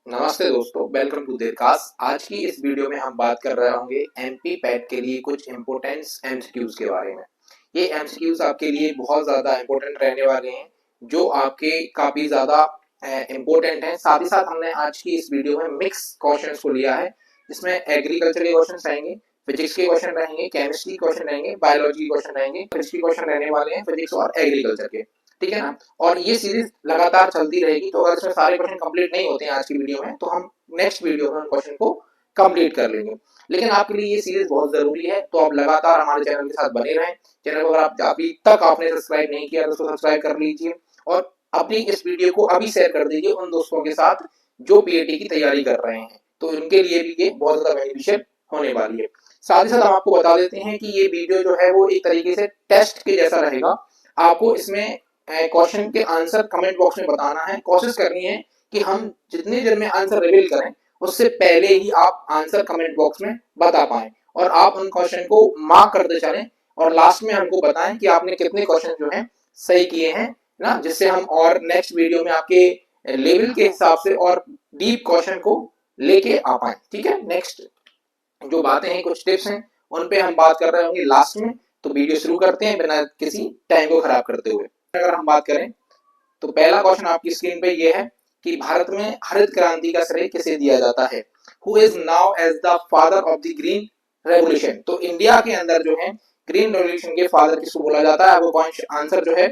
नमस्ते दोस्तों, welcome to देवकास्ट। आज की इस वीडियो में हम बात कर रहे होंगे एमपी पैट के लिए कुछ इम्पोर्टेंस एमसीक्यूज के बारे में। ये एमसीक्यूज आपके लिए बहुत ज़्यादा इम्पोर्टेंट रहने वाले हैं, जो आपके काफ़ी ज़्यादा इम्पोर्टेंट हैं। साथ ही साथ हमने आज की इस वीडियो में मिक्स क्वेश्चंस को लिया है, जिसमें एग्रीकल्चर के क्वेश्चन रहेंगे, फिजिक्स के क्वेश्चन रहेंगे, केमिस्ट्री के क्वेश्चन रहेंगे, बायोलॉजी के क्वेश्चन रहेंगे, फिजिक्स के क्वेश्चन रहने वाले हैं, फिजिक्स और एग्रीकल्चर के। ठीक है ना। और ये सीरीज लगातार चलती रहेगी, तो अगर इसमें सारे क्वेश्चन कंप्लीट नहीं होते हैं आज की वीडियो में, तो हम नेक्स्ट वीडियो में क्वेश्चन को कंप्लीट कर लेंगे। लेकिन आपके लिए ये सीरीज बहुत जरूरी है, तो आप लगातार हमारे चैनल के साथ बने रहें। चैनल को अगर आप अभी तक आपने सब्सक्राइब नहीं किया तो उसको सब्सक्राइब कर लीजिए, और अपनी इस वीडियो को अभी शेयर कर दीजिए उन दोस्तों के साथ जो पीएटी की तैयारी कर रहे हैं, तो उनके लिए भी ये बहुत ज्यादा बेनिफिशियल होने वाली है। साथ ही साथ हम आपको बता देते हैं कि ये वीडियो जो है वो एक तरीके से टेस्ट के जैसा रहेगा। आपको इसमें क्वेश्चन के आंसर कमेंट बॉक्स में बताना है। कोशिश करनी है कि हम जितनी देर में आंसर रिवील करें, उससे पहले ही आप आंसर कमेंट बॉक्स में बता पाएं, और आप उन क्वेश्चन को मार्क करते चलें, और लास्ट में हमको बताएं कि आपने कितने क्वेश्चन जो हैं सही किए हैं ना, जिससे हम और नेक्स्ट वीडियो में आपके लेवल के हिसाब से और डीप क्वेश्चन को लेके आ पाए। ठीक है। नेक्स्ट जो बातें हैं, कुछ टिप्स हैं, उन पे हम बात कर रहे होंगे लास्ट में। तो वीडियो शुरू करते हैं बिना किसी टाइम को खराब करते हुए। अगर हम बात करें तो पहला क्वेश्चन आपकी स्क्रीन पे ये है कि भारत में हरित क्रांति का श्रेय किसे दिया जाता है? Who is known as the father of the green revolution? तो इंडिया के अंदर जो है ग्रीन रेवोल्यूशन के फादर किसको बोला जाता है? वो आंसर जो है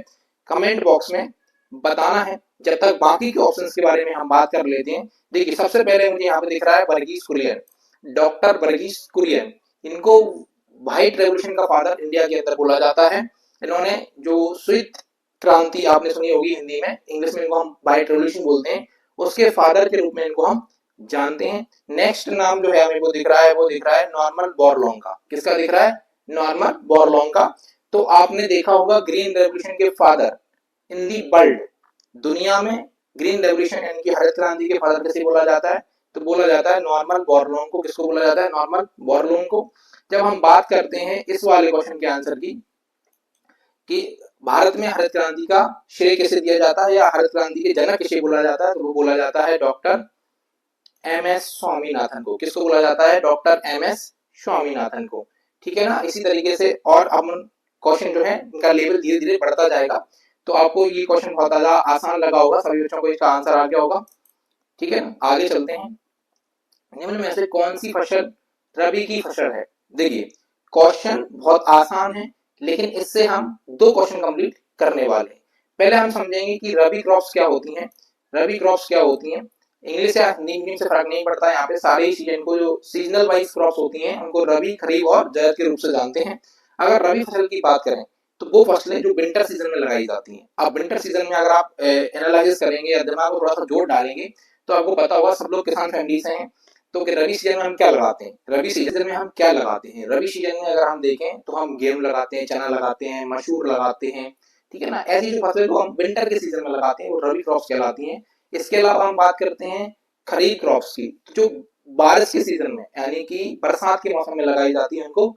कमेंट बॉक्स में बताना है। जब तक बाकी के ऑप्शंस के बारे में हम बात कर लेते हैं। देखिए, सबसे पहले मुझे यहाँ पे दिख रहा है वर्गीस कुरियन, डॉक्टर वर्गीस कुरियन। इनको व्हाइट रेवोल्यूशन का फादर इंडिया के अंदर बोला जाता है। इन्होंने जो श्वेत क्रांति आपने सुनी होगी हिंदी में, इंग्लिश में इनको हम व्हाइट रेवोल्यूशन बोलते हैं, उसके फादर के रूप में इनको हम जानते हैं। नेक्स्ट नाम जो है हमें वो दिख रहा है, वो दिख रहा है नॉर्मन बोरलॉन्ग का। किसका दिख रहा है? नॉर्मन बोरलॉन्ग का। तो आपने देखा होगा ग्रीन रेवोल्यूशन के फादर इन दी वर्ल्ड, दुनिया में ग्रीन रेवोल्यूशन यानी कि हरित क्रांति के फादर किसे बोला जाता है? तो बोला जाता है नॉर्मन बोरलॉन्ग को। किसको बोला जाता है? नॉर्मन बोरलॉन्ग को। जब हम बात करते हैं इस वाले क्वेश्चन के आंसर की कि भारत में हरित क्रांति का श्रेय किसे दिया जाता है या हरित क्रांति के जनक किसे बोला जाता है, तो वो बोला जाता है डॉक्टर एम एस स्वामीनाथन को। किसको बोला जाता है? डॉक्टर एम एस स्वामीनाथन को। ठीक है ना। इसी तरीके से और अब क्वेश्चन जो है इनका लेवल धीरे धीरे बढ़ता जाएगा, तो आपको ये क्वेश्चन बहुत ज्यादा आसान लगा होगा, सभी बच्चों को इसका आंसर आ गया होगा। ठीक है ना। आगे चलते हैं। निम्न में से कौन सी फसल रबी की फसल है? देखिए, क्वेश्चन बहुत आसान है, लेकिन इससे हम दो क्वेश्चन कंप्लीट करने वाले हैं। पहले हम समझेंगे कि रबी क्रॉप्स क्या होती हैं। रबी क्रॉप्स क्या होती हैं? इंग्लिश या हिंदी मीडियम से फर्क नहीं पड़ता है। यहाँ पे सारे ही सीजन को, जो सीजनल वाइज क्रॉप्स होती हैं, उनको रबी, खरीफ और जायद के रूप से जानते हैं। अगर रबी फसल की बात करें तो वो फसलें जो विंटर सीजन में लगाई जाती हैं। अब विंटर सीजन में अगर आप एनालिसिस करेंगे या दिमाग को थोड़ा सा जोर डालेंगे, तो आपको पता होगा, सब लोग किसान फैमिली से हैं, तो रबी सीजन में हम क्या लगाते हैं? रबी सीजन में हम क्या लगाते हैं? रबी सीजन में अगर हम देखें तो हम गेहूं लगाते हैं, चना लगाते हैं, मसूर लगाते हैं। ठीक है ना। ऐसी जो फसलें को हम विंटर के सीजन में लगाते हैं वो रबी क्रॉप्स कहलाती हैं। इसके अलावा हम बात करते हैं खरीफ क्रॉप्स की, जो बारिश के सीजन में यानी कि बरसात के मौसम में लगाई जाती है, उनको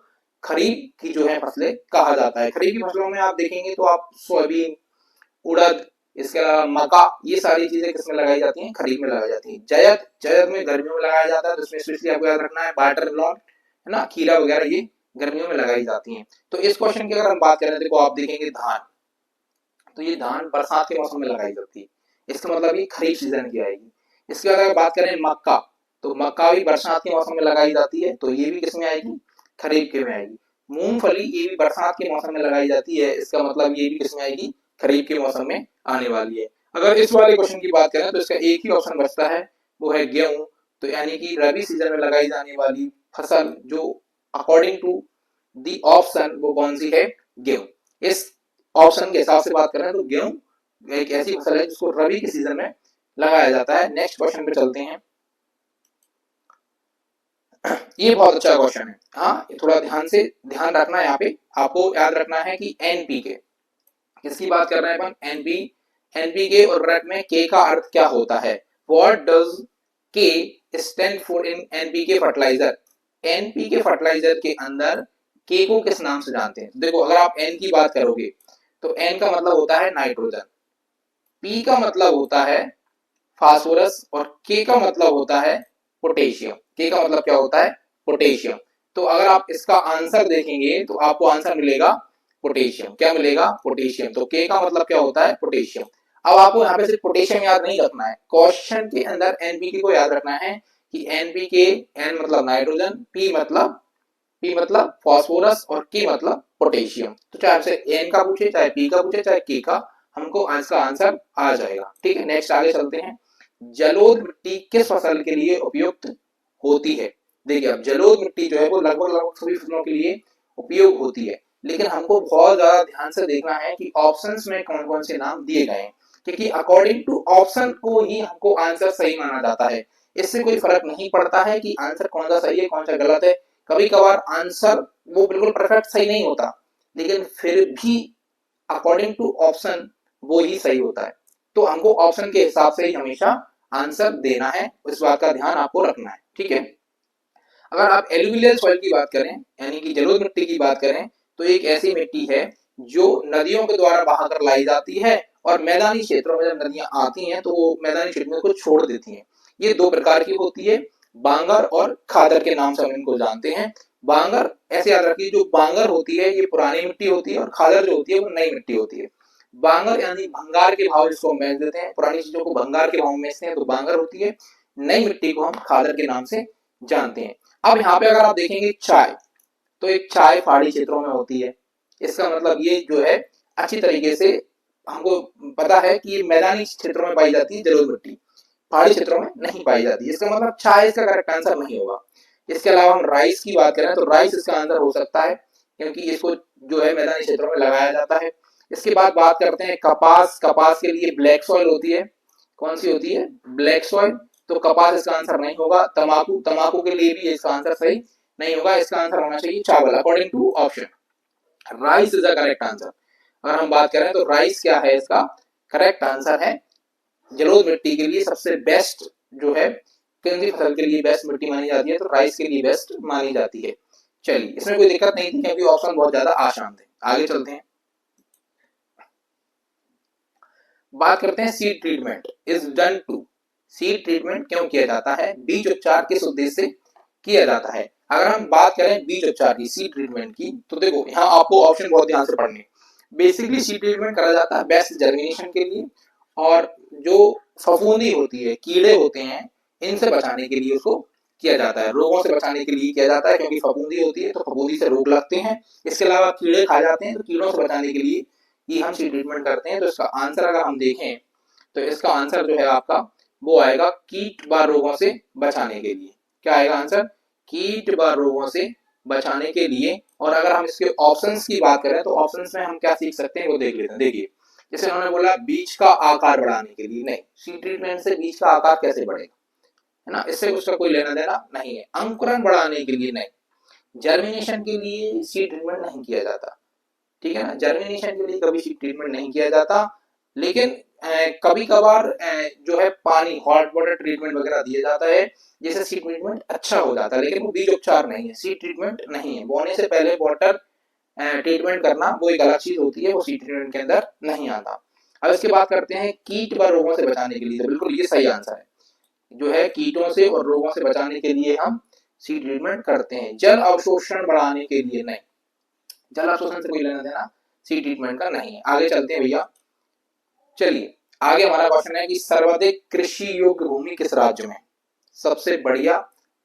खरीफ की जो है फसलें कहा जाता है। खरीफ की फसलों में आप देखेंगे तो आप सोयाबीन, उड़द, इसके अलावा मक्का, ये सारी चीजें किसमें लगाई जाती हैं? खरीफ में लगाई जाती है। जायद, जायद में गर्मियों में लगाया जाता है, तो इसमें स्पेशली आपको याद रखना है वाटरमेलन, है ना, खीरा वगैरह, ये गर्मियों में लगाई जाती हैं। तो इस क्वेश्चन की अगर हम बात करें, देखो आप देखेंगे धान, तो ये धान बरसात के मौसम में लगाई जाती है, इसका मतलब ये खरीफ सीजन की आएगी। इसके बाद अगर बात करें मक्का, तो मक्का भी बरसात के मौसम में लगाई जाती है, तो ये भी किसमें आएगी? खरीफ के में आएगी। मूंगफली, ये भी बरसात के मौसम में लगाई जाती है, इसका मतलब ये भी किसमें आएगी? खरीफ के मौसम में आने वाली है। अगर इस वाले क्वेश्चन की बात करें तो इसका एक ही ऑप्शन बचता है, वो है गेहूं। तो यानी कि रबी सीजन में लगाई जाने वाली फसल जो अकॉर्डिंग टू दी ऑप्शन, वो कौन सी है? गेहूं। इस ऑप्शन के हिसाब से बात करें तो गेहूं एक ऐसी फसल है जिसको रबी के सीजन में लगाया जाता है। नेक्स्ट क्वेश्चन पे चलते हैं। ये बहुत अच्छा क्वेश्चन है। हाँ, थोड़ा ध्यान रखना है। यहाँ पे आपको याद रखना है कि एनपीके, किसकी बात कर रहे हैं अपन? एनपीके और ब्रैकेट में के का अर्थ क्या होता है? What does K stand for in NPK fertilizer? NPK fertilizer के अंदर के को किस नाम से जानते हैं? देखो, अगर आप एन की बात करोगे तो एन का मतलब होता है नाइट्रोजन, पी का मतलब होता है फास्फोरस, और के का मतलब होता है पोटेशियम। के का मतलब क्या होता है? पोटेशियम। तो अगर आप इसका आंसर देखेंगे तो आपको आंसर मिलेगा पोटेशियम। क्या मिलेगा? पोटेशियम। तो के का मतलब क्या होता है? पोटेशियम। अब आपको यहाँ पे सिर्फ पोटेशियम याद नहीं रखना है, क्वेश्चन के अंदर एनपीके को याद रखना है कि एनपीके, एन मतलब नाइट्रोजन, पी मतलब फास्फोरस और के मतलब पोटेशियम। तो चाहे आपसे एन का पूछे, चाहे पी का पूछे, चाहे के का, हमको इसका आंसर आ जाएगा। ठीक है, नेक्स्ट आगे चलते हैं। जलोढ़ मिट्टी किस फसल के लिए उपयुक्त होती है? देखिए, अब जलोढ़ मिट्टी जो है वो लगभग लगभग सभी फसलों के लिए उपयोग होती है, लेकिन हमको बहुत ज्यादा ध्यान से देखना है कि ऑप्शंस में कौन कौन से नाम दिए गए हैं, क्योंकि अकॉर्डिंग टू ऑप्शन को ही हमको आंसर सही माना जाता है। इससे कोई फर्क नहीं पड़ता है कि आंसर कौन सा सही है कौन सा गलत है। कभी कभार आंसर वो बिल्कुल परफेक्ट सही नहीं होता, लेकिन फिर भी अकॉर्डिंग टू ऑप्शन वो ही सही होता है। तो हमको ऑप्शन के हिसाब से ही हमेशा आंसर देना है, इस बात का ध्यान आपको रखना है। ठीक है, अगर आप एलुवियल सॉइल की बात करें, यानी कि जलोढ़ मिट्टी की बात करें, तो एक ऐसी मिट्टी है जो नदियों के द्वारा बहाकर लाई जाती है, और मैदानी क्षेत्रों में जब नदियां आती हैं तो वो मैदानी क्षेत्र को छोड़ देती हैं। ये दो प्रकार की होती है, बांगर और खादर के नाम से हम इनको जानते हैं। बांगर, ऐसे याद रखिए, जो बांगर होती है ये पुरानी मिट्टी होती है, और खादर जो होती है वो नई मिट्टी होती है। बांगर यानी भंगार के भाव जिसको हम बेच देते हैं, पुरानी चीजों को भंगार के भाव में बेचते हैं, तो बांगर होती है। नई मिट्टी को हम खादर के नाम से जानते हैं। अब यहाँ पे अगर आप देखेंगे चाय, तो एक चाय पहाड़ी क्षेत्रों में होती है। इसका मतलब ये जो है अच्छी तरीके से हमको पता है कि ये मैदानी क्षेत्रों में पाई जाती है जलोढ़ मिट्टी, पहाड़ी क्षेत्रों में नहीं पाई जाती है। इसका मतलब चाय इसका करेक्ट आंसर नहीं होगा। इसके अलावा हम राइस की बात करें तो राइस इसका आंसर हो सकता है, क्योंकि इसको जो है मैदानी क्षेत्रों में लगाया जाता है। इसके बाद बात करते हैं कपास। कपास के लिए ब्लैक सॉइल होती है। कौन सी होती है? Black soil. तो कपास इसका आंसर नहीं होगा। तंबाकू, तंबाकू के लिए भी इसका आंसर सही नहीं होगा। इसका आंसर होना चाहिए चावल, according to option. Rice is the correct answer. अगर हम बात करें तो राइस क्या है? इसका करेक्ट आंसर है जलोढ़ मिट्टी के लिए सबसे बेस्ट जो है, कौन सी फसल के लिए बेस्ट मिट्टी मानी जाती है? तो राइस के लिए बेस्ट मानी जाती है। चलिए, इसमें कोई दिक्कत नहीं थी क्योंकि ऑप्शन बहुत ज्यादा आसान थे। आगे चलते हैं, बात करते हैं seed treatment is done to. Seed treatment क्यों किया जाता है? बीज उपचार किस उद्देश्य से किया जाता है? अगर हम बात करें बीज उपचार की, सीड ट्रीटमेंट की, तो देखो यहाँ आपको ऑप्शन बहुत ध्यान से पढ़ने। बेसिकली सीड ट्रीटमेंट करा जाता है बेस्ट जर्मिनेशन के लिए, और जो फफूंदी होती है, कीड़े होते हैं, इनसे बचाने के लिए उसको किया जाता है। रोगों से बचाने के लिए किया जाता है, क्योंकि फफूंदी होती है तो फफूंदी से रोग लगते हैं। इसके अलावा कीड़े खा जाते हैं, तो कीड़ों से बचाने के लिए ये हम सीड ट्रीटमेंट करते हैं। तो इसका आंसर अगर हम देखें तो इसका आंसर जो है आपका वो आएगा कीट व रोगों से बचाने के लिए। क्या आएगा आंसर? कीट व रोगों से बचाने के लिए। और अगर हम इसके ऑप्शंस की बात करें तो ऑप्शंस में हम क्या सीख सकते हैं वो देख लेते हैं। देखिए, जैसे उन्होंने बोला बीज का आकार बढ़ाने के लिए, नहीं, सीड ट्रीटमेंट से बीज का आकार कैसे बढ़ेगा, है ना, इससे उसका कोई लेना देना नहीं है। अंकुरण बढ़ाने के लिए नहीं, जर्मिनेशन के लिए सीड ट्रीटमेंट नहीं किया जाता। ठीक है ना, जर्मिनेशन के लिए कभी सीड ट्रीटमेंट नहीं किया जाता। लेकिन कभी कभार जो है पानी, हॉट वाटर ट्रीटमेंट वगैरह दिया जाता है, जिससे सीड ट्रीटमेंट अच्छा हो जाता है, लेकिन वो बीज उपचार नहीं है, सीड ट्रीटमेंट नहीं है। बोने से पहले वाटर ट्रीटमेंट करना वो एक अलग चीज होती है, वो सीड ट्रीटमेंट के अंदर नहीं आता। अब इसके बात करते हैं कीट व रोगों से बचाने के लिए, तो बिल्कुल ये सही आंसर है, जो है कीटों से और रोगों से बचाने के लिए हम सीड ट्रीटमेंट करते हैं। जल अवशोषण बढ़ाने के लिए नहीं, जल अवशोषण से कोई लेना देना सीड ट्रीटमेंट का नहीं है। आगे चलते हैं भैया। चलिए, आगे हमारा क्वेश्चन है कि सर्वाधिक कृषि योग्य भूमि किस राज्य में? सबसे बढ़िया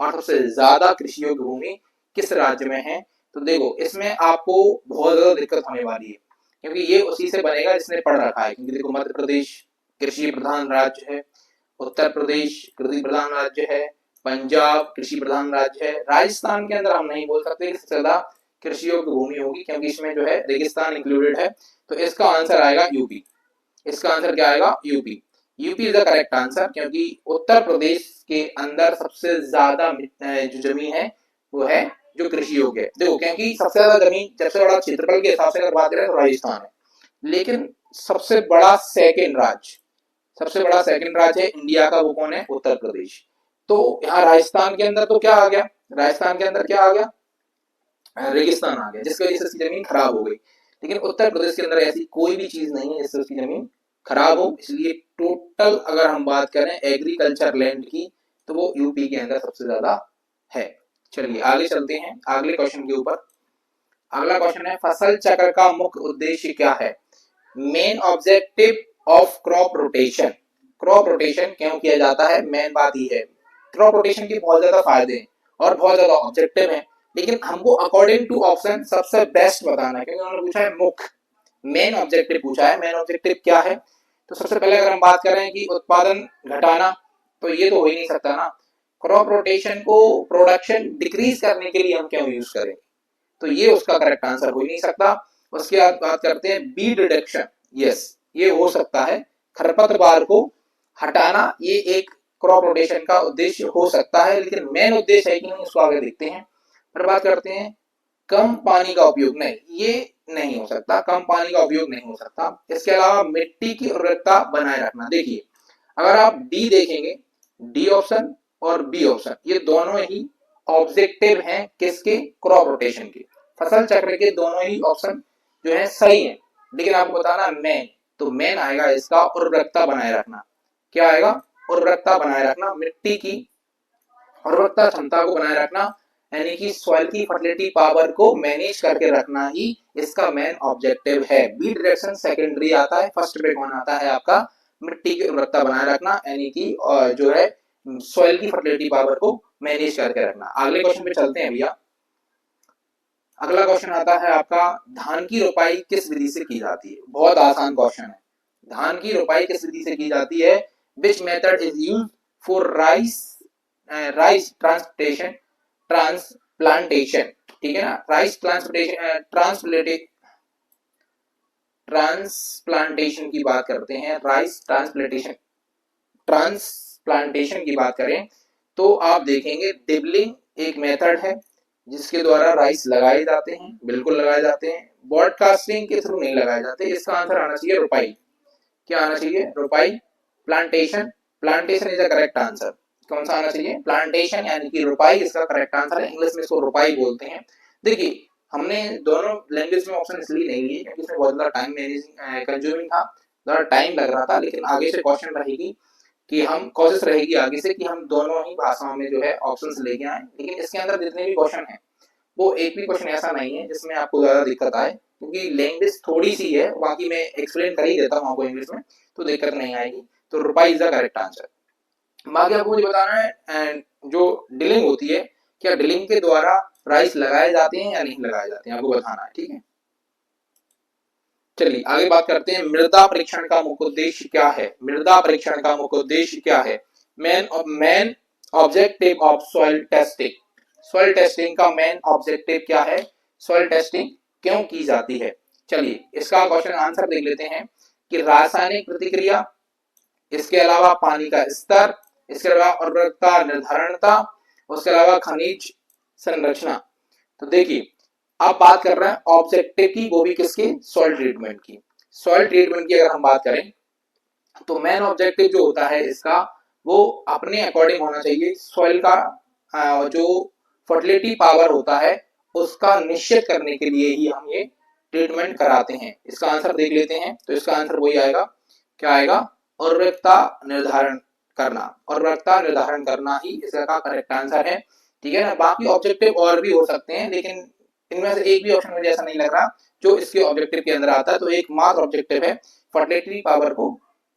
और सबसे ज्यादा कृषि योग्य भूमि किस राज्य में है? तो देखो, इसमें आपको बहुत ज्यादा दिक्कत होने वाली है, क्योंकि ये उसी से बनेगा जिसने पढ़ रखा है। क्योंकि देखो, मध्य प्रदेश कृषि प्रधान राज्य है, उत्तर प्रदेश कृषि प्रधान राज्य है, पंजाब कृषि प्रधान राज्य है, राजस्थान के अंदर हम नहीं बोल सकते कि सबसे ज्यादा कृषि योग्य भूमि होगी, क्योंकि इसमें जो है रेगिस्तान इंक्लूडेड है। तो इसका आंसर आएगा यूपी। इसका आंसर क्या आएगा? UP. UP is the correct answer, क्योंकि उत्तर प्रदेश के अंदर सबसे ज्यादा जो जमीन है वो है जो कृषि योग्य है। देखो, क्योंकि सबसे ज्यादा जमीन, सबसे बड़ा क्षेत्रफल के हिसाब से अगर बात करें तो राजस्थान है, लेकिन सबसे बड़ा सेकंड राज्य, सबसे बड़ा सेकंड राज्य है इंडिया का, वो कौन है? उत्तर प्रदेश। तो यहाँ राजस्थान के अंदर तो क्या आ गया? राजस्थान के अंदर क्या आ गया? रेगिस्तान आ गया, जिसकी वजह से उसकी जमीन खराब हो गई। लेकिन उत्तर प्रदेश के अंदर ऐसी कोई भी चीज नहीं है जिससे उसकी जमीन खराब हो, इसलिए टोटल अगर हम बात करें एग्रीकल्चर लैंड की तो वो यूपी के अंदर सबसे ज्यादा है। चलिए आगे चलते हैं अगले क्वेश्चन के ऊपर। अगला क्वेश्चन है फसल चक्र का मुख्य उद्देश्य क्या है? Main objective of crop rotation. Crop rotation क्यों किया जाता है, मेन बात ये है। क्रॉप रोटेशन के बहुत ज्यादा फायदे हैं और बहुत ज्यादा ऑब्जेक्टिव हैं, लेकिन हमको अकॉर्डिंग टू ऑप्शन सबसे बेस्ट बताना है, क्योंकि उन्होंने पूछा है मुख्य, मेन ऑब्जेक्टिव पूछा है। मेन ऑब्जेक्टिव क्या है? तो सबसे पहले अगर हम बात करें कि उत्पादन घटाना, तो ये तो हो ही नहीं सकता ना। क्रॉप रोटेशन को प्रोडक्शन डिक्रीज करने के लिए हम क्यों यूज करें, तो ये उसका करेक्ट आंसर हो ही नहीं सकता। उसके बाद बात करते हैं बीड रिडक्शन। यस, ये हो सकता है, खरपतवार को हटाना ये एक क्रॉप रोटेशन का उद्देश्य हो सकता है, लेकिन मेन उद्देश्य है कि नहीं उसको आगे देखते हैं। फिर बात करते हैं कम पानी का उपयोग। नहीं, ये नहीं हो सकता, कम पानी का उपयोग नहीं हो सकता। इसके अलावा मिट्टी की उर्वरकता बनाए रखना। देखिए अगर आप डी देखेंगे, डी ऑप्शन और बी ऑप्शन ये दोनों ही ऑब्जेक्टिव हैं किसके, क्रॉप रोटेशन के। फसल चक्र के दोनों ही ऑप्शन जो है सही है, लेकिन आपको बताना मेन, तो मेन आएगा इसका उर्वरकता बनाए रखना। क्या आएगा? उर्वरकता बनाए रखना, मिट्टी की उर्वरकता क्षमता को बनाए रखना, यानी कि सॉइल की फर्टिलिटी पावर को मैनेज करके रखना ही इसका मेन ऑब्जेक्टिव है। बी डायरेक्शन सेकेंडरी आता है, फर्स्ट पे कौन आता है आपका, मिट्टी की उर्वरकता बनाए रखना, यानी कि जो है सॉइल की फर्टिलिटी पावर को मैनेज करके रखना। अगले क्वेश्चन पे चलते हैं भैया। अगला क्वेश्चन आता है आपका, धान की रोपाई किस विधि से की जाती है? बहुत आसान क्वेश्चन है। धान की रोपाई किस विधि से की जाती है? Which method is use for rice transplantation, ठीक है ना। राइस ट्रांसप्लांटेशन की बात करते हैं, राइस ट्रांसप्लांटेशन की बात करें तो आप देखेंगे डिबलिंग एक मेथड है जिसके द्वारा राइस लगाए जाते हैं, बिल्कुल लगाए जाते हैं। ब्रॉडकास्टिंग के थ्रू नहीं लगाए जाते। इसका आंसर आना चाहिए रोपाई। क्या आना चाहिए? रोपाई। Plantation, plantation is the correct answer. कौन सा आना चाहिए? प्लांटेशन, यानी कि रोपाई इसका करेक्ट आंसर है। इंग्लिश में इसको रोपाई बोलते हैं। देखिए हमने दोनों लैंग्वेज में ऑप्शन इसलिए नहीं लिए क्योंकि इसमें बहुत ज्यादा टाइम मैनेजिंग कंज्यूमिंग था, ज्यादा टाइम लग रहा था, लेकिन आगे से क्वेश्चन रहेगी कि हम कोशिश रहेगी आगे से कि हम दोनों ही भाषाओं में जो है ऑप्शंस लेके आए। लेकिन इसके अंदर जितने भी क्वेश्चन हैं वो एक भी क्वेश्चन ऐसा नहीं है जिसमें आपको ज्यादा दिक्कत आए, क्योंकि लैंग्वेज थोड़ी सी है, बाकी मैं एक्सप्लेन कर ही देता हूँ आपको इंग्लिश में, तो दिक्कत नहीं आएगी। तो रुपाई इज द करेक्ट आंसर। बाकी आपको मुझे बताना है एंड जो डिलिंग होती है, क्या डिलिंग के द्वारा राइस लगाए जाते हैं या नहीं लगाए जाते हैं, आपको बताना है, ठीक है। चलिए आगे बात करते हैं, मृदा परीक्षण का मुख्य उद्देश्य क्या है? मृदा परीक्षण का मुख्य उद्देश्य क्या है? Main objective of soil testing. Soil testing का मेन ऑब्जेक्टिव क्या है? सॉइल टेस्टिंग क्यों की जाती है? चलिए इसका क्वेश्चन आंसर देख लेते हैं कि रासायनिक प्रतिक्रिया, इसके अलावा पानी का स्तर, इसके अलावा उर्वरकता निर्धारणता, उसके अलावा खनिज संरचना। तो देखिए अब बात कर रहे हैं ऑब्जेक्टिव की, वो भी किसकी? सॉइल ट्रीटमेंट की। सॉइल ट्रीटमेंट की अगर हम बात करें तो मेन ऑब्जेक्टिव जो होता है इसका, वो अपने अकॉर्डिंग होना चाहिए। सॉइल का जो फर्टिलिटी पावर होता है उसका निश्चित करने के लिए ही हम ये ट्रीटमेंट कराते हैं। इसका आंसर देख लेते हैं, तो इसका आंसर वही आएगा, क्या आएगा? उर्वरकता निर्धारण करना। उर्वरकता निर्धारण करना ही इसका करेक्ट आंसर है, ठीक है ना। बाकी ऑब्जेक्टिव और भी हो सकते हैं, लेकिन इनमें से एक भी ऑप्शन मुझे ऐसा नहीं लग रहा जो इसके ऑब्जेक्टिव के अंदर आता है। तो एक मात्र ऑब्जेक्टिव है फर्टिलिटी पावर को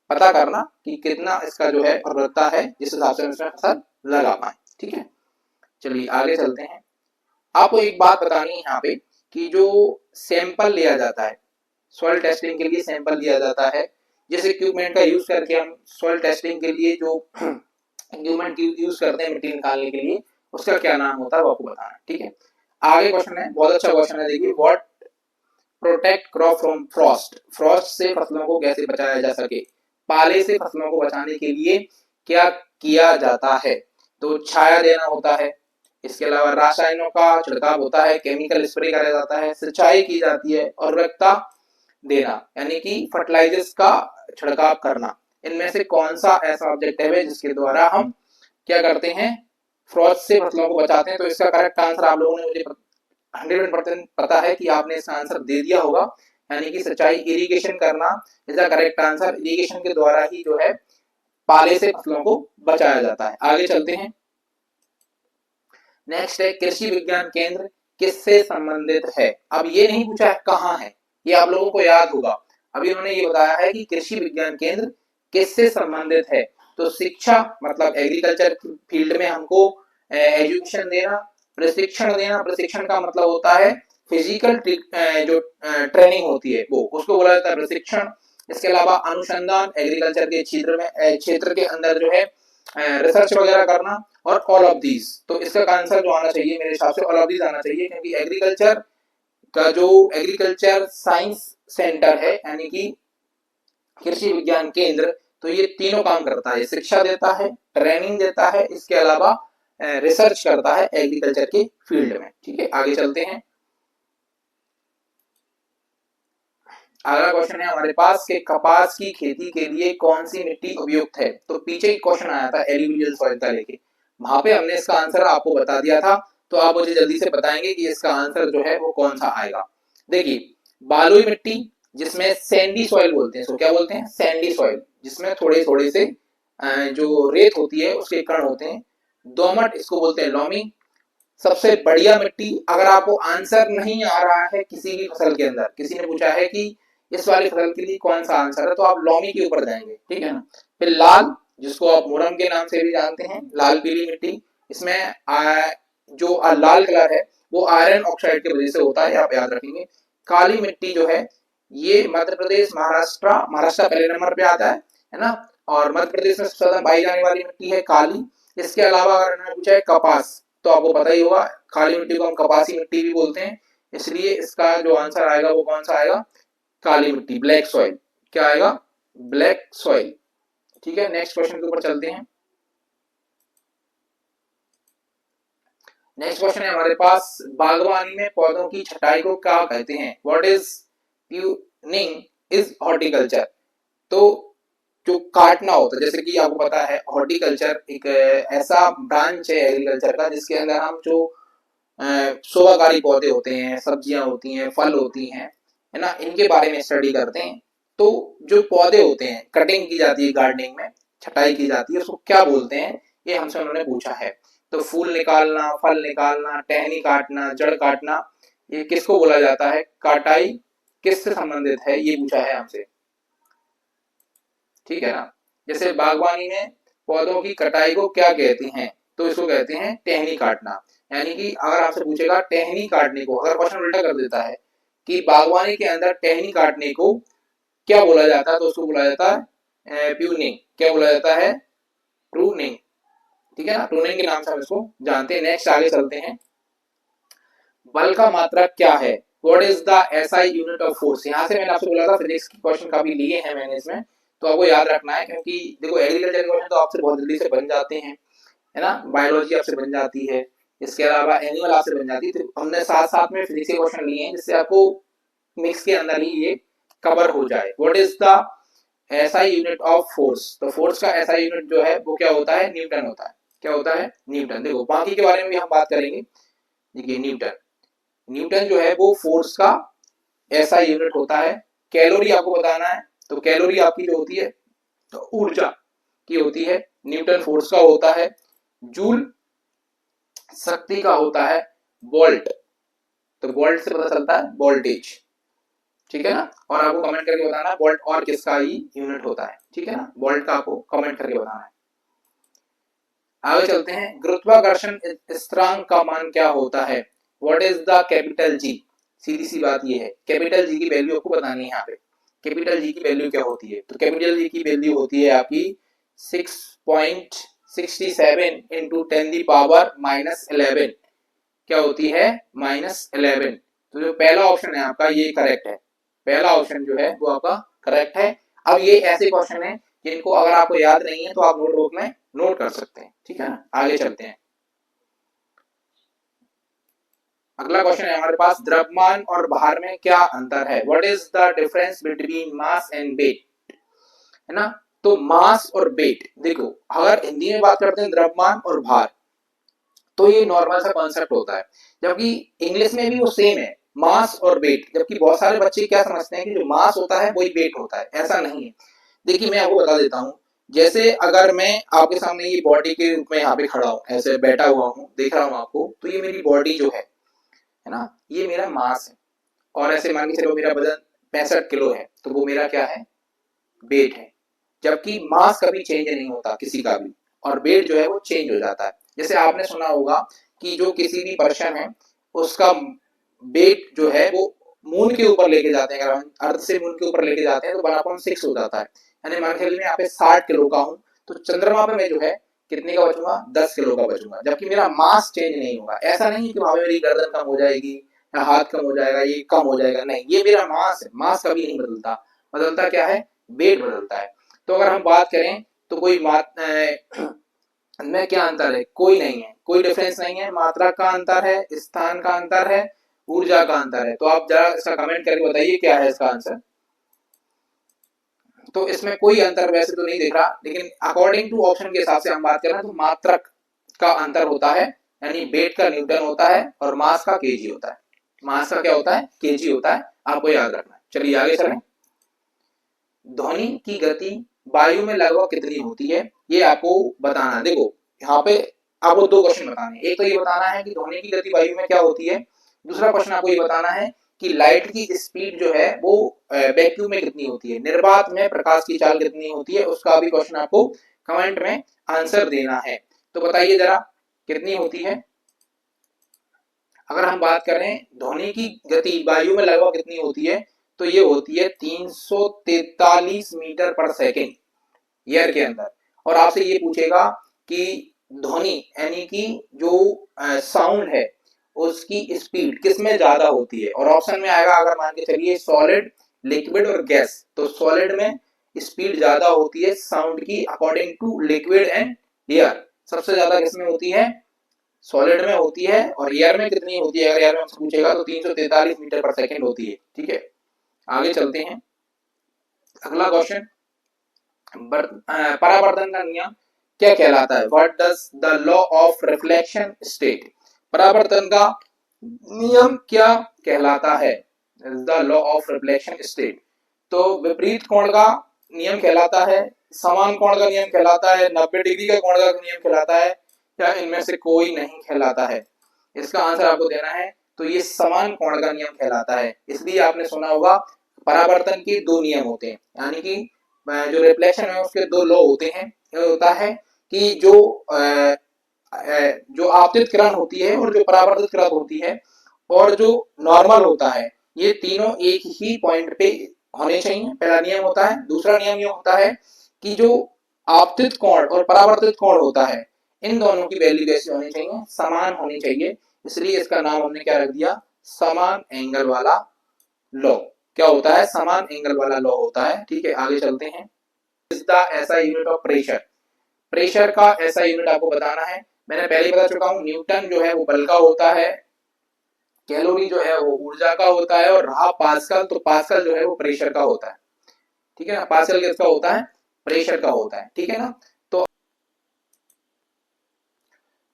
पता करना कि कितना इसका जो है उर्वरकता है, जिस हिसाब से इसमें फसल लगा पाए, ठीक है। चलिए आगे चलते हैं। आपको एक बात बतानी है यहाँ पे कि जो सैंपल लिया जाता है सॉइल टेस्टिंग के लिए, सैंपल लिया जाता है, जिस इक्विपमेंट का यूज करके हम सॉइल टेस्टिंग के लिए जो इक्विपमेंट यूज करते हैं मिट्टी निकालने के लिए, उसका क्या नाम होता है वो आपको बताना है, ठीक है। आगे क्वेश्चन है, बहुत अच्छा क्वेश्चन है, देखिए what protect crop from Frost. Frost से फसलों को कैसे बचाया जा सके? पाले से फसलों को बचाने के लिए क्या किया जाता है? तो छाया देना होता है, इसके अलावा रासायनों का छिड़काव होता है, केमिकल स्प्रे करा जाता है, सिंचाई की जाती है, और उर्वरकता देना यानी कि फर्टिलाइजर्स का छिड़काव करना। इनमें से कौन सा ऐसा ऑब्जेक्टिव है जिसके द्वारा हम क्या करते हैं? फ्रॉस्ट से फसलों को बचाते हैं। तो इसका करेक्ट आंसर आप लोगों ने मुझे 100% पता है कि आपने इसका आंसर दे दिया होगा, यानी कि सिंचाई, इरिगेशन करना is the correct answer. Irrigation के द्वारा ही जो है पाले से फसलों को बचाया जाता है। आगे चलते हैं। नेक्स्ट है कृषि विज्ञान केंद्र किससे संबंधित है। अब ये नहीं पूछा है कहाँ है, ये आप लोगों को याद होगा। अभी उन्होंने ये बताया है कि कृषि विज्ञान केंद्र किससे संबंधित है। तो शिक्षा मतलब एग्रीकल्चर फील्ड में हमको एजुकेशन देना, प्रशिक्षण देना। प्रशिक्षण का मतलब होता है फिजिकल जो ट्रेनिंग होती है वो, उसको बोला जाता है प्रशिक्षण। इसके अलावा अनुसंधान, एग्रीकल्चर के क्षेत्र के अंदर जो है रिसर्च वगैरह करना, और ऑल ऑफ दीज। तो इसका आंसर जो आना चाहिए मेरे हिसाब से ऑल ऑफ दीज आना चाहिए, क्योंकि एग्रीकल्चर का जो एग्रीकल्चर साइंस सेंटर है यानी कि कृषि विज्ञान केंद्र, तो ये तीनों काम करता है। शिक्षा देता है, ट्रेनिंग देता है, इसके अलावा रिसर्च करता है एग्रीकल्चर के फील्ड में। ठीक है, आगे चलते हैं। अगला क्वेश्चन है हमारे पास कि कपास की खेती के लिए कौन सी मिट्टी उपयुक्त है। तो पीछे एक क्वेश्चन आया था एल्यूवियल सॉइल का लेके, वहां पे हमने इसका आंसर आपको बता दिया था। तो आप मुझे जल्दी से बताएंगे कि इसका आंसर जो है वो कौन सा आएगा। देखिए, बालुई मिट्टी जिसमें सैंडी सॉइल बोलते हैं, इसको क्या बोलते हैं, सैंडी सॉइल, जिसमें थोड़े थोड़े से जो रेत होती है उसके कण होते हैं। दोमट, इसको बोलते हैं लॉमी। सबसे बढ़िया मिट्टी, अगर आपको आंसर नहीं आ रहा है किसी भी फसल के अंदर, किसी ने पूछा है कि इस वाली फसल के लिए कौन सा आंसर है, तो आप लॉमी के ऊपर जाएंगे। ठीक है ना। फिर लाल, जिसको आप मुरम के नाम से भी जानते हैं, लाल पीली मिट्टी, इसमें जो लाल कलर है वो आयरन ऑक्साइड की वजह से होता है, आप याद रखेंगे। काली मिट्टी जो है ये मध्य प्रदेश, महाराष्ट्र पहले नंबर पे आता है ना। और मध्य प्रदेश में सबसे ज्यादा पाई जाने वाली मिट्टी है काली। इसके अलावा अगर इन्होंने पूछा है कपास, तो आपको पता ही होगा काली मिट्टी को हम कपासी मिट्टी भी बोलते हैं। इसलिए इसका जो आंसर आएगा वो कौन सा आएगा, काली मिट्टी, ब्लैक सॉइल। क्या आएगा, ब्लैक सॉइल। ठीक है, नेक्स्ट क्वेश्चन के ऊपर चलते हैं। नेक्स्ट क्वेश्चन है हमारे पास, बागवानी में पौधों की छटाई को क्या कहते हैं। What is pruning is horticulture. तो जो काटना होता है, जैसे कि आपको पता है हॉर्टिकल्चर एक ऐसा ब्रांच है एग्रीकल्चर का जिसके अंदर हम जो शोभाकारी पौधे होते हैं, सब्जियां होती हैं, फल होती हैं, है ना, इनके बारे में स्टडी करते हैं। तो जो पौधे होते हैं, कटिंग की जाती है गार्डनिंग में, छटाई की जाती है, उसको क्या बोलते हैं, ये हमसे उन्होंने पूछा है। तो फूल निकालना, फल निकालना, टहनी काटना, जड़ काटना, ये किसको बोला जाता है, काटाई किससे संबंधित है, ये पूछा है हमसे। ठीक है ना। जैसे बागवानी में पौधों की कटाई को क्या कहते हैं, तो इसको कहते हैं टहनी काटना। यानी कि अगर आपसे पूछेगा टहनी काटने को, अगर क्वेश्चन उल्टा कर देता है कि बागवानी के अंदर टहनी काटने को क्या बोला जाता है, तो उसको बोला जाता है प्रूनिंग। क्या बोला जाता है, प्रूनिंग। ठीक है ना, प्रूनिंग के नाम से हम इसको जानते हैं। नेक्स्ट आगे चलते हैं। बल का मात्रक क्या है, what is the SI unit of force. यहाँ से मैंने आपसे बोला था फिजिक्स की क्वेश्चन काफी लिए हैं मैंने इसमें, तो आपको याद रखना है, क्योंकि देखो एग्रीकल्चर के क्वेश्चन तो आपसे बहुत जल्दी से बन जाते हैं, है ना। बायोलॉजी आपसे बन जाती है, इसके अलावा एनिमल आपसे बन जाती है। तो हमने साथ साथ में फिजिक्स के क्वेश्चन लिए हैं जिससे आपको मिक्स के अंदर ही ये कवर हो जाए। What is the SI unit of force. तो फोर्स का एसआई यूनिट जो है वो क्या होता है, न्यूटन होता है। क्या होता है, न्यूटन। देखो बाकी के बारे में भी हम बात करेंगे। देखिए न्यूटन जो है वो फोर्स का ऐसा यूनिट होता है। कैलोरी आपको बताना है, तो कैलोरी आपकी जो होती है तो ऊर्जा की होती है, न्यूटन फोर्स का होता है। जूल शक्ति का होता है। वोल्ट, तो वोल्ट से पता चलता है वोल्टेज। ठीक है ना। और आपको कमेंट करके बताना है वोल्ट और किसका ही यूनिट होता है। ठीक है ना, वोल्ट का आपको कमेंट करके बताना है। आगे चलते हैं। गुरुत्वाकर्षण स्थिरांक का मान क्या होता है, what is the capital G. सीधी सी बात ये है, कैपिटल जी की वैल्यू आपको बतानी है यहाँ पे। कैपिटल जी की वैल्यू क्या होती है, तो कैपिटल जी की वैल्यू होती है आपकी 6.67 इंटू 10⁻⁻11। क्या होती है, -11। तो जो पहला ऑप्शन है आपका ये करेक्ट है, पहला ऑप्शन जो है वो आपका करेक्ट है। अब ये ऐसे क्वेश्चन है जिनको अगर आपको याद नहीं है तो आप नोटबुक में नोट कर सकते हैं। ठीक है ना, आगे चलते हैं। अगला क्वेश्चन है हमारे पास, द्रव्यमान और भार में क्या अंतर है, what is the difference between mass and weight, है ना। तो मास और वेट, देखो अगर हिंदी में बात करते हैं द्रव्यमान और भार, तो ये नॉर्मल सा कॉन्सेप्ट होता है, जबकि इंग्लिश में भी वो सेम है, मास और वेट, जबकि बहुत सारे बच्चे क्या समझते हैं कि जो मास होता है वही वेट होता है, ऐसा नहीं है। देखिए मैं आपको बता देता हूँ, जैसे अगर मैं आपके सामने ये बॉडी के रूप में यहाँ पे खड़ा हूँ, ऐसे बैठा हुआ हूँ, देख रहा हूँ आपको, तो ये मेरी बॉडी जो है ना, ये मेरा मास है। और ऐसे मान के चलो मेरा वजन 65 किलो है, तो वो मेरा क्या है, वेट है। जबकि मास कभी चेंज नहीं होता किसी का भी, और वेट जो है वो चेंज हो जाता है। जैसे आपने सुना होगा कि जो किसी भी पर्सन है उसका वेट जो है वो मून के ऊपर लेके जाते हैं, अगर अर्थ से मून के ऊपर लेके जाते हैं तो 1/6 हो जाता है। यानी मान के चलिए मैं यहाँ पे 60 किलो का हूँ, तो चंद्रमा पे मैं जो है कितने का बचूंगा, 10 किलो का बचूंगा। जबकि मेरा मास चेंज नहीं होगा। ऐसा नहीं कि वहां पे मेरी गर्दन कम हो जाएगी या हाथ कम हो जाएगा, ये कम हो जाएगा, नहीं, ये मेरा मास है। मास कभी नहीं बदलता, बदलता क्या है, वेट बदलता है। तो अगर हम बात करें तो कोई में क्या अंतर है, कोई नहीं है, कोई डिफरेंस नहीं है। मात्रा का अंतर है, स्थान का अंतर है, ऊर्जा का अंतर है। तो आप जरा इसका कमेंट करके बताइए क्या है इसका आंसर। तो इसमें कोई अंतर वैसे तो नहीं दिख रहा, लेकिन अकॉर्डिंग टू ऑप्शन के हिसाब से हम बात करें तो मात्रक का अंतर होता है, यानी वेट का न्यूटन होता है और मास का केजी होता है। मास का क्या होता है, केजी होता है, आपको याद रखना है। चलिए आगे चलें। ध्वनि की गति वायु में लगभग कितनी होती है, ये आपको बताना है। देखो यहाँ पे आपको दो क्वेश्चन बताने हैं। एक तो ये बताना है कि ध्वनि की गति वायु में क्या होती है, दूसरा क्वेश्चन आपको ये बताना है कि लाइट की स्पीड जो है वो वैक्यूम में कितनी होती है, निर्वात में प्रकाश की चाल कितनी होती है, उसका भी क्वेश्चन आपको कमेंट में आंसर देना है। तो बताइए जरा कितनी होती है। अगर हम बात करें ध्वनि की गति वायु में लगभग कितनी होती है, तो ये होती है 343 मीटर पर सेकेंड एयर के अंदर। और आपसे ये पूछेगा कि ध्वनि यानी कि जो साउंड है उसकी स्पीड किसमें ज्यादा होती है, और ऑप्शन में आएगा अगर मान के चलिए सॉलिड, लिक्विड और गैस, तो सॉलिड में स्पीड ज्यादा होती है साउंड की according to liquid and air. सबसे ज्यादा किसमें होती है, सॉलिड में होती है। और एयर में कितनी होती है, अगर एयर में हमसे पूछेगा तो 343 मीटर पर सेकेंड होती है। ठीक है, आगे चलते हैं। अगला क्वेश्चन, परावर्तन का नियम क्या कहलाता है, what does the law of reflection state. परावर्तन का नियम क्या कहलाता है, the law of reflection state. तो विपरीत कोण का नियम कहलाता है, समान कोण का नियम कहलाता है, 90 डिग्री का कोण का नियम कहलाता है, या इनमें से कोई नहीं कहलाता है। इसका आंसर आपको देना है। तो ये समान कोण का नियम कहलाता है। इसलिए आपने सुना होगा परावर्तन के दो नियम होते हैं, यानी कि जो रिफ्लेक्शन है उसके दो लॉ होते हैं। यह होता है कि जो आपतित किरण होती है और जो परावर्तित किरण होती है और जो नॉर्मल होता है, ये तीनों एक ही पॉइंट पे होने चाहिए, पहला नियम होता है। दूसरा नियम ये होता है कि जो आपतित कोण और परावर्तित कोण होता है, इन दोनों की वैल्यू कैसी होनी चाहिए, समान होनी चाहिए। इसलिए इसका नाम हमने क्या रख दिया, समान एंगल वाला लॉ। क्या होता है, समान एंगल वाला लॉ होता है। ठीक है, आगे चलते हैं। इज द ऐसा यूनिट ऑफ प्रेशर, प्रेशर का ऐसा यूनिट आपको बताना है। मैंने पहले ही बता चुका हूं, न्यूटन जो है वो बल का होता है, कैलोरी जो है वो ऊर्जा का होता है, और रहा पास्कल, तो पास्कल जो है वो प्रेशर का होता है। ठीक है ना, पास्कल किसका होता है, प्रेशर का होता है। ठीक है ना। तो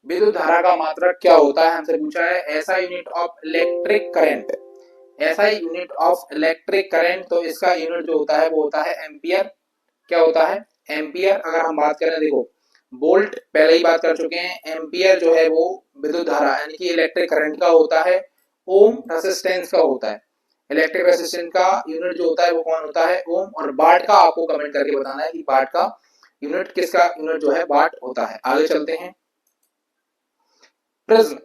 विद्युत धारा का मात्रक क्या होता है, हमसे पूछा है। ऐसा यूनिट ऑफ इलेक्ट्रिक करंट, ऐसा यूनिट ऑफ इलेक्ट्रिक करंट, तो इसका यूनिट जो होता है वो होता है एम्पियर। क्या होता है, एम्पियर। अगर हम बात करें, देखो वोल्ट पहले ही बात कर चुके हैं, एम्पियर जो है वो विद्युत धारा यानी कि इलेक्ट्रिक करंट का होता है। ओम रेजिस्टेंस का होता है, इलेक्ट्रिक रेजिस्टेंस का यूनिट जो होता है वो कौन होता है, ओम। और वाट का आपको कमेंट करके बताना है कि वाट का यूनिट किसका यूनिट जो है वाट होता है। आगे चलते हैं। प्रिज्म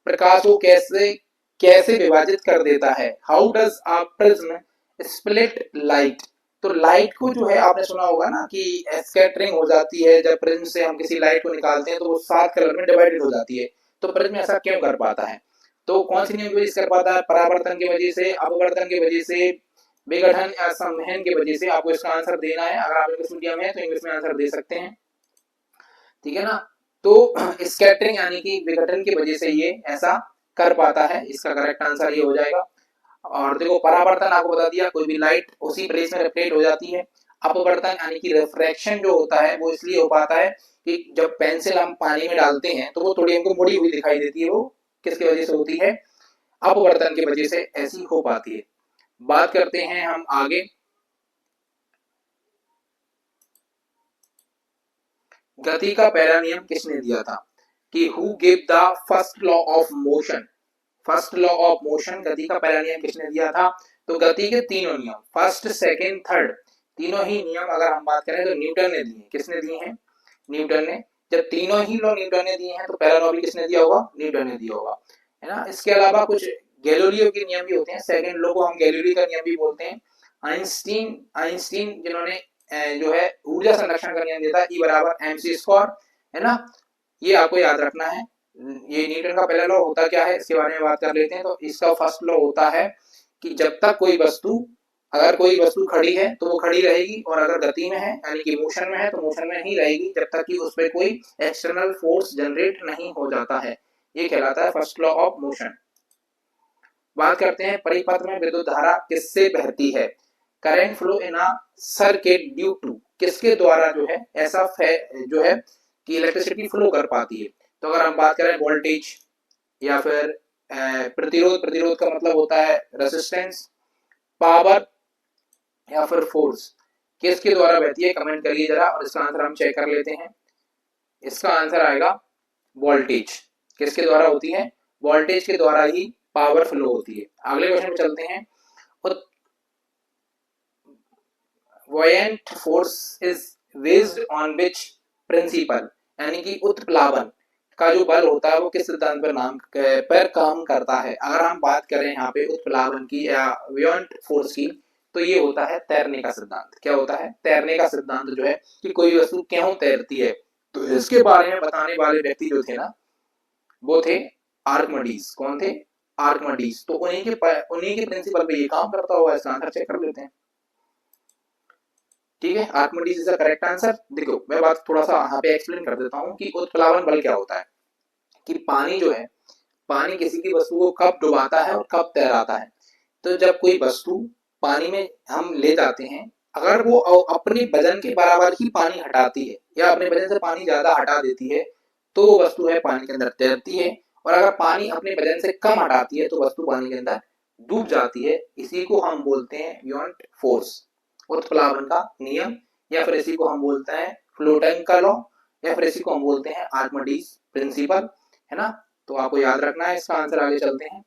प्रकाश को कैसे कैसे विभाजित कर देता है, how does a prism split light. तो लाइट को जो है आपने सुना होगा ना कि स्कैटरिंग हो जाती है, जब प्रिज्म से हम किसी लाइट को निकालते हैं तो वो 7 कलर में डिवाइडेड हो जाती है। तो प्रिज्म ऐसा क्यों कर पाता है, तो कौन सी नियम की वजह से कर पाता है, परावर्तन की वजह से, अपवर्तन की वजह से, विघटन या संवहन की वजह से। आपको इसका आंसर देना है। अगर आप इंग्लिश मीडियम है तो इंग्लिश में आंसर दे सकते हैं। ठीक है ना। तो स्कैटरिंग यानी कि विघटन की वजह से ये ऐसा कर पाता है। इसका करेक्ट आंसर ये हो जाएगा। और देखो परावर्तन आपको बता दिया, कोई भी लाइट उसी प्लेस में रिफ्लेक्ट हो जाती है। अपवर्तन यानी कि रिफ्रैक्शन जो होता है वो इसलिए हो पाता है कि जब पेंसिल हम पानी में डालते हैं तो वो थोड़ी हमको मुड़ी हुई दिखाई देती है, वो किसकी वजह से होती है, अपवर्तन की वजह से ऐसी हो पाती है। बात करते हैं हम आगे, गति का पहला नियम किसने दिया था, कि who give the first law of motion. First law of motion, गति का पहला नियम किसने दिया था, तो गति के तीनों नियम, फर्स्ट सेकंड थर्ड, तीनों ही नियम अगर हम बात करें तो न्यूटन ने दिए। किसने दिए हैं, न्यूटन ने। जब तीनों ही लॉ न्यूटन ने दिए हैं तो पहला लॉ भी किसने दिया होगा, न्यूटन ने दिया होगा, है ना। इसके अलावा कुछ गैलीलियो के नियम भी होते हैं, सेकंड लॉ को हम गैलीलियो का नियम भी बोलते हैं। आइंस्टीन आइंस्टीन जिन्होंने जो है ऊर्जा संरक्षण का नियम दिया था, E बराबर mc स्क्वायर, है ना। ये आपको याद रखना है। ये न्यूटन का पहला लॉ होता क्या है, इसके बारे में बात कर लेते हैं। तो इसका फर्स्ट लॉ होता है कि जब तक कोई वस्तु, अगर कोई वस्तु खड़ी है तो वो खड़ी रहेगी, और अगर गति में है यानी कि मोशन में है तो मोशन में ही रहेगी, जब तक कि उस पर कोई एक्सटर्नल फोर्स जनरेट नहीं हो जाता है। ये कहलाता है फर्स्ट लॉ ऑफ मोशन। बात करते हैं परिपथ में विद्युत धारा किससे बहती है, current flow in a circuit due to, किसके द्वारा जो है ऐसा जो है कि इलेक्ट्रिसिटी फ्लो कर पाती है। तो अगर हम बात करें वोल्टेज या फिर प्रतिरोध, प्रतिरोध का मतलब होता है रेजिस्टेंस, पावर या फिर फोर्स, किसके द्वारा बहती है, कमेंट करिए जरा, और इसका आंसर हम चेक कर लेते हैं। इसका आंसर आएगा वोल्टेज। किसके द्वारा होती है, वोल्टेज के द्वारा ही पावर फ्लो होती है। अगले क्वेश्चन पे चलते हैं। Buoyant force is based on which principle, यानी कि उत्प्लावन का जो बल होता है वो किस सिद्धांत पर काम करता है। अगर हम बात करें यहाँ पे उत्प्लावन की या buoyant force की, तो ये होता है तैरने का सिद्धांत। क्या होता है, तैरने का सिद्धांत जो है कि कोई वस्तु क्यों तैरती है, तो इसके बारे में बताने वाले व्यक्ति जो थे ना, वो थे आर्किमिडीज। कौन थे, आर्किमिडीज। तो उन्हीं के प्रिंसिपल पे ये काम करता हुआ, इसका आंसर चेक कर लेते हैं। ठीक है, Archimedes is the correct answer. देखो मैं बात थोड़ा सा यहाँ पे एक्सप्लेन कर देता हूँ कि उत्प्लावन बल क्या होता है। कि पानी जो है, पानी किसी की वस्तु को कब डुबाता है और कब तैराता है। तो जब कोई वस्तु पानी में हम ले जाते हैं, अगर वो अपने वजन के बराबर ही पानी हटाती है या अपने वजन से पानी ज्यादा हटा देती है, तो वो वस्तु है पानी के अंदर तैरती है। और अगर पानी अपने वजन से कम हटाती है तो वस्तु पानी के अंदर डूब जाती है। इसी को हम बोलते हैं buoyant फोर्स, उत्प्लावन का नियम, या फिर इसी को हम बोलते हैं फ्लोटन का लॉ, या फिर इसी को हम बोलते हैं आर्किमिडीज प्रिंसिपल, है ना। तो आपको याद रखना है। इसका आंसर आगे चलते हैं।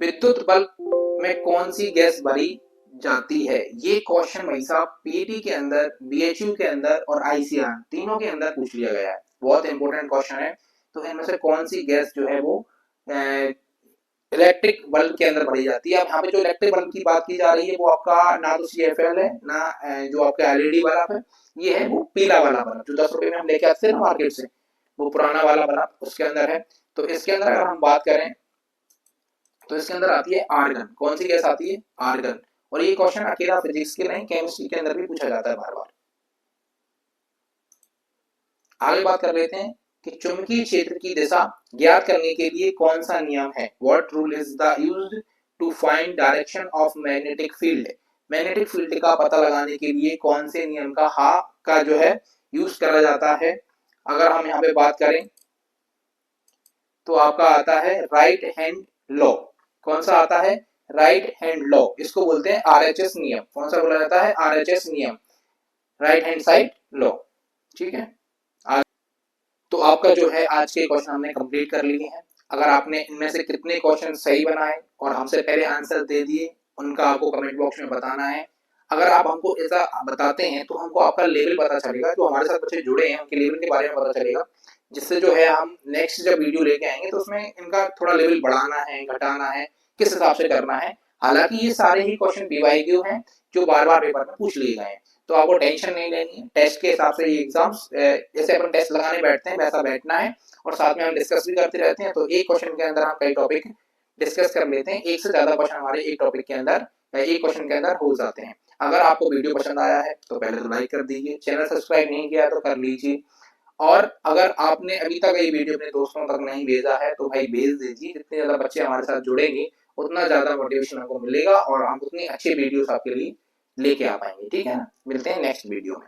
विद्युत बल्ब में कौन सी गैस भरी जाती है। ये क्वेश्चन भाई साहब पीटी के अंदर, बीएचयू के अंदर और आईसीआर तीनों के अंदर पूछ लिया गया है। बहुत इंपॉर्टेंट क्वेश्चन है। तो इनमें से कौन सी गैस जो है वो इलेक्ट्रिक बल्ब के अंदर भरी जाती है। अब यहाँ पे जो इलेक्ट्रिक बल्ब की बात की जा रही है वो आपका ना तो CFL है ना जो आपका LED वाला है, ये है वो पीला वाला बल्ब जो 10 रुपए में हम लेके आते हैं मार्केट से, वो पुराना वाला बल्ब उसके अंदर है। तो इसके अंदर अगर हम बात करें तो इसके अंदर आती है आर्गन। कौन सी गैस आती है, आर्गन। और ये क्वेश्चन अकेला फिजिक्स के नहीं, केमिस्ट्री के अंदर भी पूछा जाता है बार बार। आगे बात कर लेते हैं कि चुंबकीय क्षेत्र की दिशा ज्ञात करने के लिए कौन सा नियम है। What rule is the used to find direction of magnetic field. Magnetic field का पता लगाने के लिए कौन से नियम का जो है यूज करा जाता है। अगर हम यहाँ पे बात करें तो आपका आता है राइट हैंड लॉ। कौन सा आता है, राइट हैंड लॉ। इसको बोलते हैं RHS नियम। कौन सा बोला जाता है, RHS नियम, राइट हैंड साइड लॉ। ठीक है, तो आपका जो है आज के क्वेश्चन हमने कंप्लीट कर लिए हैं। अगर आपने इनमें से कितने क्वेश्चन सही बनाए और हमसे पहले आंसर दे दिए, उनका आपको कमेंट बॉक्स में बताना है। अगर आप हमको ऐसा बताते हैं तो हमको आपका लेवल पता चलेगा, जो हमारे साथ बच्चे जुड़े हैं उनके लेवल के बारे में पता चलेगा, जिससे जो है हम नेक्स्ट जब वीडियो लेके आएंगे तो उसमें इनका थोड़ा लेवल बढ़ाना है, घटाना है, किस हिसाब से करना है। हालांकि ये सारे ही क्वेश्चन BYQ हैं जो बार बार पेपर में पूछ लिए गए हैं, तो आपको टेंशन नहीं लेनी है। टेस्ट के हिसाब से ये एग्जाम्स, जैसे अपन टेस्ट लगाने बैठते हैं वैसा बैठना है, और साथ में हम डिस्कस भी करते रहते हैं। तो एक क्वेश्चन के अंदर हम कई टॉपिक डिस्कस कर लेते हैं, एक से ज्यादा क्वेश्चन हमारे एक टॉपिक के अंदर या एक क्वेश्चन के अंदर हो जाते हैं। अगर आपको वीडियो पसंद आया है तो पहले तो लाइक कर दीजिए, चैनल सब्सक्राइब नहीं किया तो कर लीजिए, और अगर आपने अभी तक ये वीडियो अपने दोस्तों तक नहीं भेजा है तो भाई भेज दीजिए। जितने ज्यादा बच्चे हमारे साथ जुड़ेंगे उतना ज्यादा मोटिवेशन हमको मिलेगा और हम उतनी अच्छी वीडियोस आपके लिए लेके आ पाएंगे। ठीक है ना, मिलते हैं नेक्स्ट वीडियो में।